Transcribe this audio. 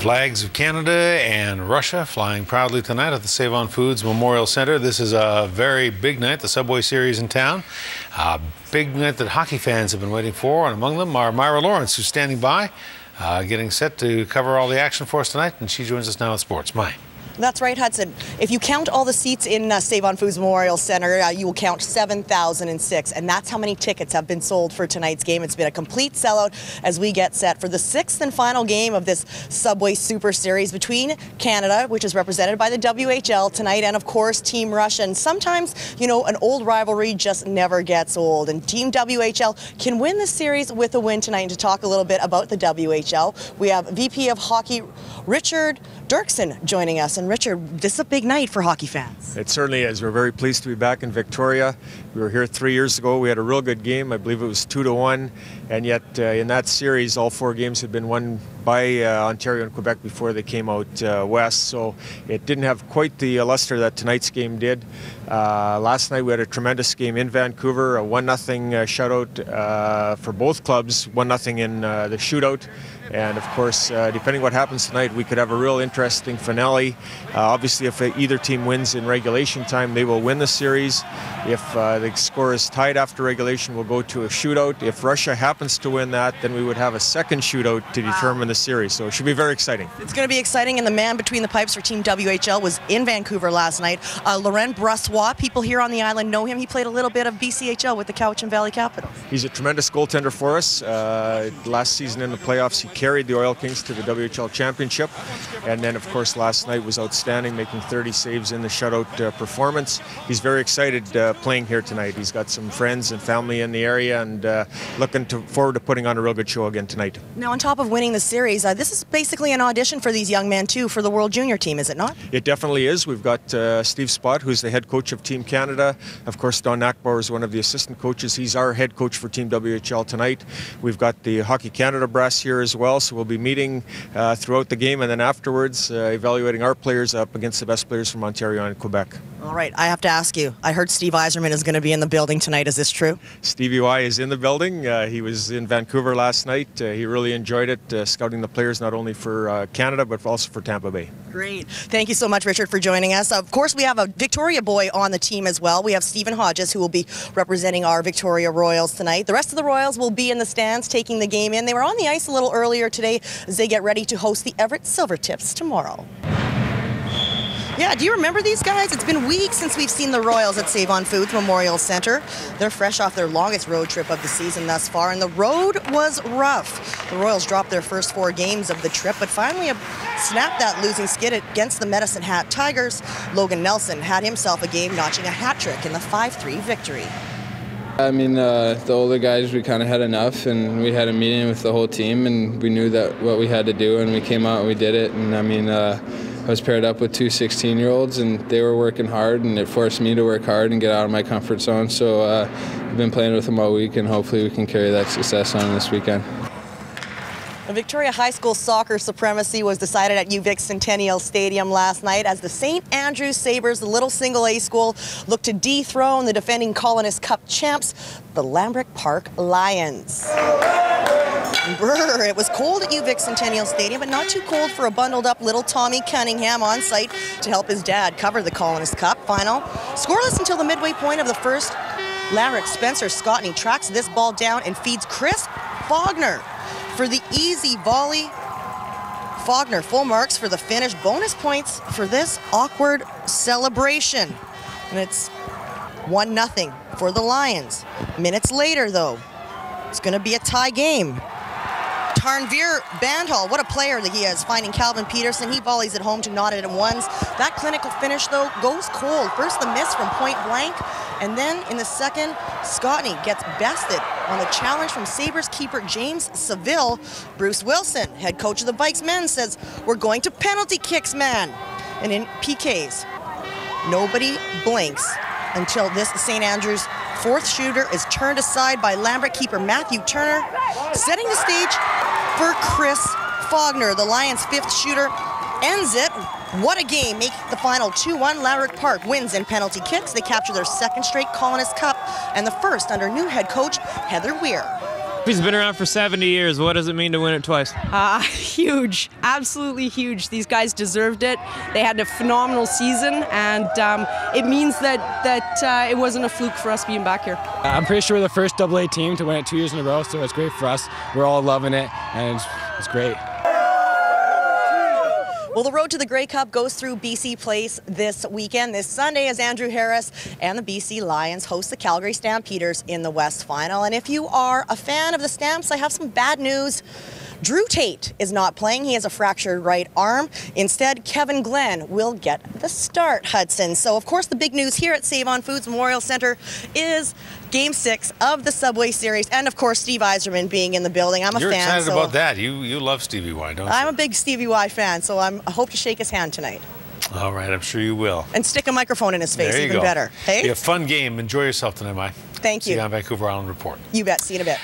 Flags of Canada and Russia flying proudly tonight at the Save On Foods Memorial Centre. This is a very big night, the Subway Series in town. A big night that hockey fans have been waiting for, and among them are Mira, Laurence, who's standing by, getting set to cover all the action for us tonight, and she joins us now with sports. Mai. That's right, Hudson. If you count all the seats in Save On Foods Memorial Centre, you will count 7,006, and that's how many tickets have been sold for tonight's game. It's been a complete sellout as we get set for the 6th and final game of this Subway Super Series between Canada, which is represented by the WHL tonight, and of course Team Russia. And sometimes, you know, an old rivalry just never gets old, and Team WHL can win the series with a win tonight. And to talk a little bit about the WHL, we have VP of Hockey Richard Dirksen joining us. And Richard, this is a big night for hockey fans. It certainly is. We're very pleased to be back in Victoria. We were here 3 years ago. We had a real good game. I believe it was 2-1. And yet in that series, all 4 games had been won by Ontario and Quebec before they came out west. So it didn't have quite the luster that tonight's game did. Last night we had a tremendous game in Vancouver, a 1-0 shutout for both clubs, 1-0 in the shootout. And of course, depending what happens tonight, we could have a real interesting finale. Obviously, if either team wins in regulation time, they will win the series. If the score is tied after regulation, we'll go to a shootout. If Russia happens to win that, then we would have a second shootout to determine the series. So it should be very exciting. It's going to be exciting, and the man between the pipes for Team WHL was in Vancouver last night. Laurent Brossois, people here on the island know him. He played a little bit of BCHL with the Cowichan Valley Capitals. He's a tremendous goaltender for us. Last season in the playoffs, he carried the Oil Kings to the WHL Championship. And then, of course, last night was outstanding, making 30 saves in the shutout performance. He's very excited playing here tonight. He's got some friends and family in the area, and looking forward to putting on a real good show again tonight. Now, on top of winning the series, this is basically an audition for these young men, too, for the World Junior team, is it not? It definitely is. We've got Steve Spott, who's the head coach of Team Canada. Of course, Don Nakbauer is one of the assistant coaches. He's our head coach for Team WHL tonight. We've got the Hockey Canada brass here as well, so we'll be meeting throughout the game, and then afterwards evaluating our players up against the best players from Ontario and Quebec. All right, I have to ask you, I heard Steve Yzerman is going to be in the building tonight. Is this true? Stevie Y is in the building. He was in Vancouver last night. He really enjoyed it, scouting the players not only for Canada but also for Tampa Bay. Great. Thank you so much, Richard, for joining us. Of course, we have a Victoria boy on the team as well. We have Stephen Hodges, who will be representing our Victoria Royals tonight. The rest of the Royals will be in the stands taking the game in. They were on the ice a little earlier today as they get ready to host the Everett Silvertips tomorrow. Yeah, do you remember these guys? It's been weeks since we've seen the Royals at Save On Foods Memorial Centre. They're fresh off their longest road trip of the season thus far, and the road was rough. The Royals dropped their first 4 games of the trip, but finally snapped that losing skid against the Medicine Hat Tigers. Logan Nelson had himself a game, notching a hat trick in the 5-3 victory. I mean, the older guys, we kind of had enough, and we had a meeting with the whole team, and we knew that what we had to do, and we came out and we did it. And I mean, I was paired up with 2 16-year-olds, and they were working hard, and it forced me to work hard and get out of my comfort zone. So I've been playing with them all week, and hopefully we can carry that success on this weekend. The Victoria High School soccer supremacy was decided at UVic Centennial Stadium last night as the St. Andrews Sabres, the little single-A school, looked to dethrone the defending Colonist Cup champs, the Lambrick Park Lions. Brr, it was cold at UVic Centennial Stadium, but not too cold for a bundled-up little Tommy Cunningham on site to help his dad cover the Colonist Cup final. Scoreless until the midway point of the first, Lambrick Spencer Scottney tracks this ball down and feeds Chris FOUGNER for the easy volley. FOUGNER full marks for the finish. Bonus points for this awkward celebration. And it's 1-0 for the Lions. Minutes later, though, it's going to be a tie game. Tarnveer Bandhall, what a player that he is, finding Calvin Peterson. He volleys it home to knot it in ones. That clinical finish, though, goes cold. First the miss from point blank, and then in the second, Scottney gets bested on the challenge from Sabres keeper James Seville. Bruce Wilson, head coach of the Vikes men, says, "We're going to penalty kicks, man." And in PKs, nobody blinks until this St. Andrews 4th shooter is turned aside by Lambrick keeper Matthew Turner, setting the stage for Chris FOUGNER. The Lions' 5th shooter ends it. What a game. Make the final 2-1. Lambrick Park wins in penalty kicks. They capture their 2nd straight Colonist Cup and the first under new head coach Heather WEIR. He's been around for 70 years. What does it mean to win it twice? Huge, absolutely huge. These guys deserved it. They had a phenomenal season, and it means that it wasn't a fluke for us being back here. I'm pretty sure we're the first AA team to win it 2 years in a row, so it's great for us. We're all loving it, and it's great. Well, the road to the Grey Cup goes through BC Place this weekend. This Sunday, as Andrew Harris and the BC Lions host the Calgary Stampeders in the West Final. And if you are a fan of the Stamps, I have some bad news. Drew Tate is not playing. He has a fractured right arm. Instead, Kevin Glenn will get the start, Hudson. So, of course, the big news here at Save On Foods Memorial Centre is Game 6 of the Subway Series, and, of course, Steve Yzerman being in the building. I'm a fan. You're excited about that. You love Stevie Y, don't you? I'm a big Stevie Y fan, so I hope to shake his hand tonight. All right, I'm sure you will. And stick a microphone in his face, even better. Hey? Be a fun game. Enjoy yourself tonight, Mai. Thank you. See you on Vancouver Island Report. You bet. See you in a bit.